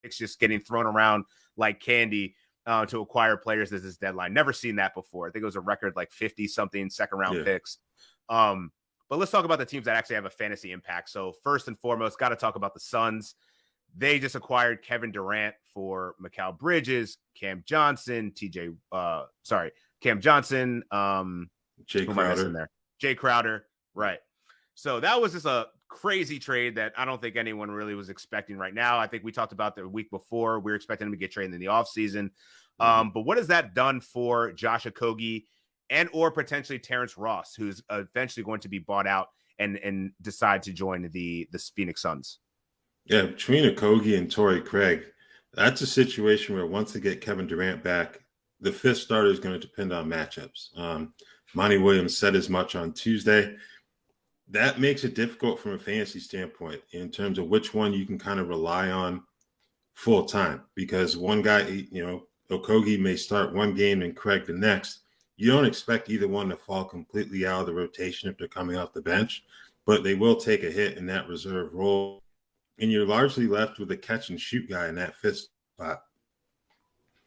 it's just getting thrown around like candy to acquire players as this deadline. Never seen that before. I think it was a record like 50-something second-round picks. But let's talk about the teams that actually have a fantasy impact. So first and foremost, got to talk about the Suns. They just acquired Kevin Durant for Mikal Bridges, Cam Johnson, Jay Crowder. Jay Crowder, right. So that was just a crazy trade that I don't think anyone really was expecting right now. I think we talked about the week before. We were expecting him to get traded in the offseason. But what has that done for Josh Okogie and or potentially Terrence Ross, who's eventually going to be bought out and decide to join the Phoenix Suns? Yeah, between Okogie and Torrey Craig, that's a situation where once they get Kevin Durant back, the fifth starter is going to depend on matchups. Monty Williams said as much on Tuesday. That makes it difficult from a fantasy standpoint in terms of which one you can kind of rely on full time, because one guy, Okogie may start one game and Craig the next. You don't expect either one to fall completely out of the rotation if they're coming off the bench, but they will take a hit in that reserve role. And you're largely left with a catch and shoot guy in that fifth spot.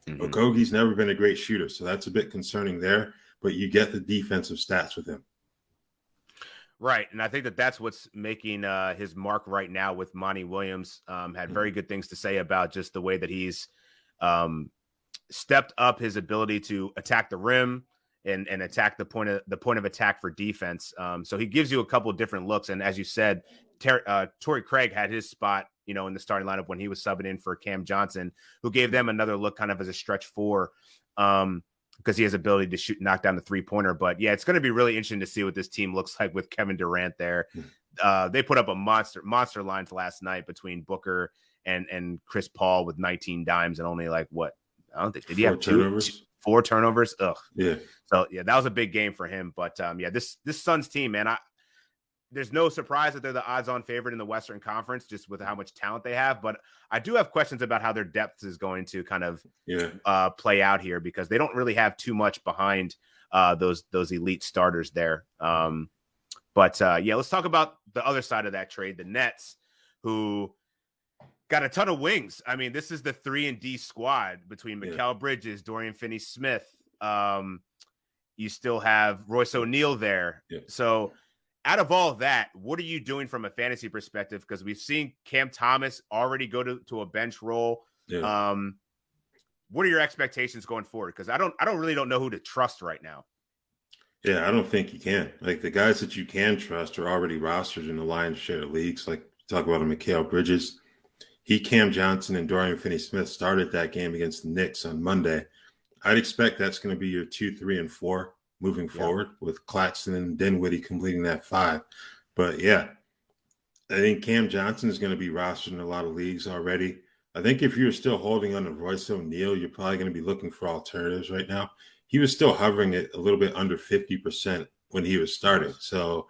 Okogie's never been a great shooter, so that's a bit concerning there, but you get the defensive stats with him. Right, and I think that's what's making his mark right now with Monty Williams. Had very good things to say about just the way that he's stepped up his ability to attack the rim and attack the point of attack for defense. So he gives you a couple of different looks, and as you said, Torrey Craig had his spot, in the starting lineup when he was subbing in for Cam Johnson, who gave them another look kind of as a stretch four, because he has ability to knock down the three-pointer. But yeah, it's going to be really interesting to see what this team looks like with Kevin Durant there. They put up a monster lines last night between Booker and Chris Paul with 19 dimes and only like what? I don't think did he have four turnovers? Ugh. Yeah. So yeah, that was a big game for him. But this Suns team, man, there's no surprise that they're the odds-on favorite in the Western Conference, just with how much talent they have. But I do have questions about how their depth is going to kind of play out here, because they don't really have too much behind those elite starters there. Let's talk about the other side of that trade, the Nets, who got a ton of wings. I mean, this is the 3-and-D squad between Mikal Bridges, Dorian Finney-Smith. You still have Royce O'Neal there. Yeah. So out of all that, what are you doing from a fantasy perspective? Because we've seen Cam Thomas already go to a bench role. Yeah. What are your expectations going forward? Because I don't really know who to trust right now. Yeah, I don't think you can. Like, the guys that you can trust are already rostered in the lion's share of leagues. Like, talk about Mikal Bridges. Cam Johnson and Dorian Finney-Smith started that game against the Knicks on Monday. I'd expect that's going to be your 2, 3, and 4 moving forward, with Claxton and Dinwiddie completing that 5. But yeah, I think Cam Johnson is going to be rostered in a lot of leagues already. I think if you're still holding on to Royce O'Neal, you're probably going to be looking for alternatives right now. He was still hovering at a little bit under 50% when he was starting. So,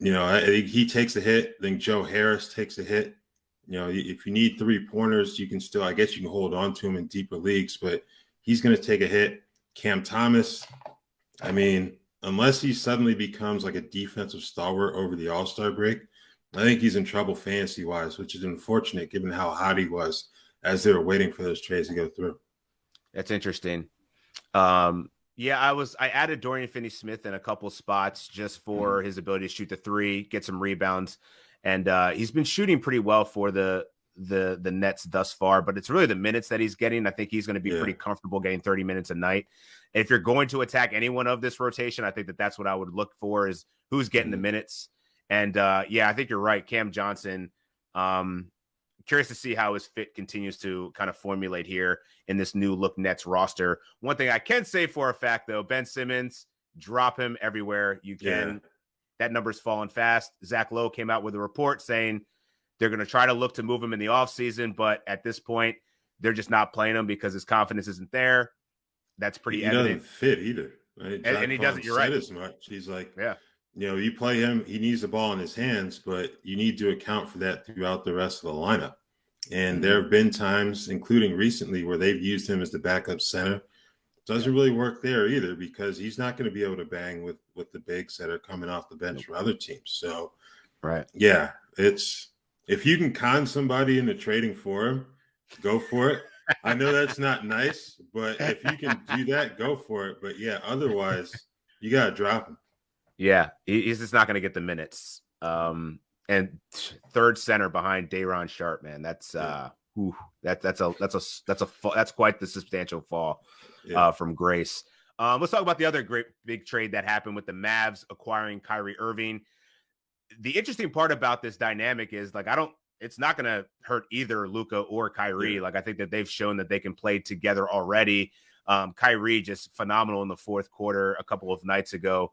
I think he takes a hit. I think Joe Harris takes a hit. If you need 3-pointers, you can still, I guess you can hold on to him in deeper leagues, but he's going to take a hit. Cam Thomas, I mean, unless he suddenly becomes like a defensive stalwart over the All-Star break, I think he's in trouble fantasy-wise, which is unfortunate given how hot he was as they were waiting for those trades to go through. That's interesting. I added Dorian Finney-Smith in a couple spots just for his ability to shoot the 3, get some rebounds, and he's been shooting pretty well for the Nets thus far, but it's really the minutes that he's getting. I think he's going to be pretty comfortable getting 30 minutes a night. And if you're going to attack anyone of this rotation, I think that's what I would look for, is who's getting the minutes. And I think you're right. Cam Johnson, curious to see how his fit continues to kind of formulate here in this new look Nets roster. One thing I can say for a fact, though, Ben Simmons, drop him everywhere you can. Yeah. That number's falling fast. Zach Lowe came out with a report saying they're going to try to look to move him in the offseason, but at this point, they're just not playing him because his confidence isn't there. That's pretty evident. He doesn't fit either. Right? And he doesn't, you're right. As much. He's like, you play him, he needs the ball in his hands, but you need to account for that throughout the rest of the lineup. And there have been times, including recently, where they've used him as the backup center. Doesn't really work there either, because he's not going to be able to bang with the bigs that are coming off the bench for other teams. So, if you can con somebody into trading for him, go for it. I know that's not nice, but if you can do that, go for it. But yeah, otherwise, you got to drop him. Yeah, he's just not going to get the minutes. And third center behind Day'Ron Sharpe, man, that's that's quite the substantial fall from grace. Let's talk about the other great big trade that happened with the Mavs acquiring Kyrie Irving. The interesting part about this dynamic is it's not going to hurt either Luka or Kyrie. Yeah. Like, I think that they've shown that they can play together already. Kyrie just phenomenal in the fourth quarter a couple of nights ago,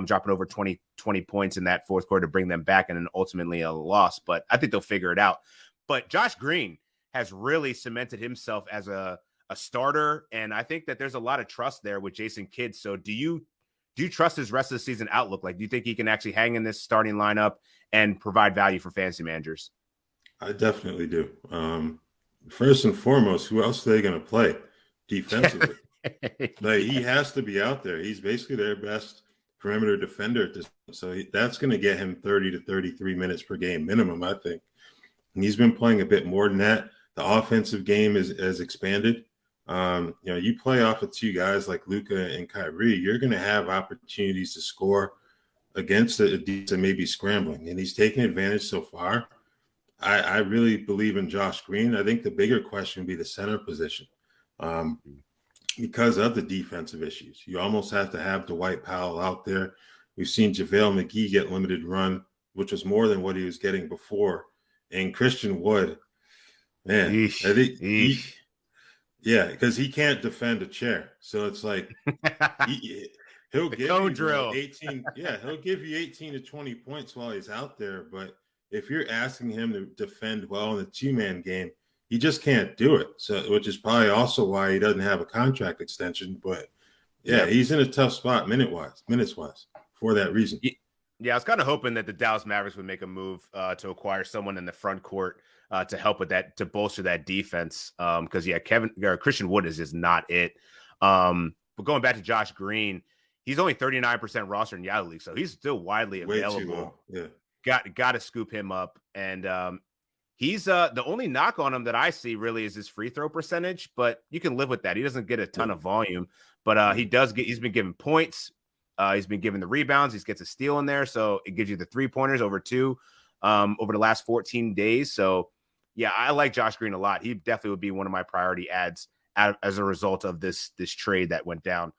dropping over 20 points in that fourth quarter to bring them back, and then ultimately a loss. But I think they'll figure it out. But Josh Green has really cemented himself as a starter, and I think that there's a lot of trust there with Jason Kidd. So do you trust his rest of the season outlook? Like, do you think he can actually hang in this starting lineup and provide value for fantasy managers? I definitely do. First and foremost, who else are they going to play defensively? Like, he has to be out there. He's basically their best perimeter defender at this. So that's going to get him 30 to 33 minutes per game minimum, I think. And he's been playing a bit more than that. The offensive game has expanded. You play off of two guys like Luka and Kyrie, you're going to have opportunities to score against a decent, maybe scrambling. And he's taken advantage so far. I really believe in Josh Green. I think the bigger question would be the center position. Because of the defensive issues, you almost have to have Dwight Powell out there. We've seen JaVale McGee get limited run, which was more than what he was getting before. And Christian Wood, man, because he can't defend a chair. So it's like he'll give you 18. Yeah, he'll give you 18 to 20 points while he's out there. But if you're asking him to defend well in the two-man game, he just can't do it. So, which is probably also why he doesn't have a contract extension. But he's in a tough spot minutes-wise for that reason. Yeah, I was kind of hoping that the Dallas Mavericks would make a move to acquire someone in the front court to help with that, to bolster that defense. Because Christian Wood is just not it. But going back to Josh Green, he's only 39% rostered in Yahoo League, so he's still widely available. Yeah, got to scoop him up, and he's the only knock on him that I see really is his free throw percentage, but you can live with that. He doesn't get a ton of volume, but he's been given points. He's been given the rebounds. He gets a steal in there. So it gives you the 3-pointers over the last 14 days. So yeah, I like Josh Green a lot. He definitely would be one of my priority ads as a result of this trade that went down.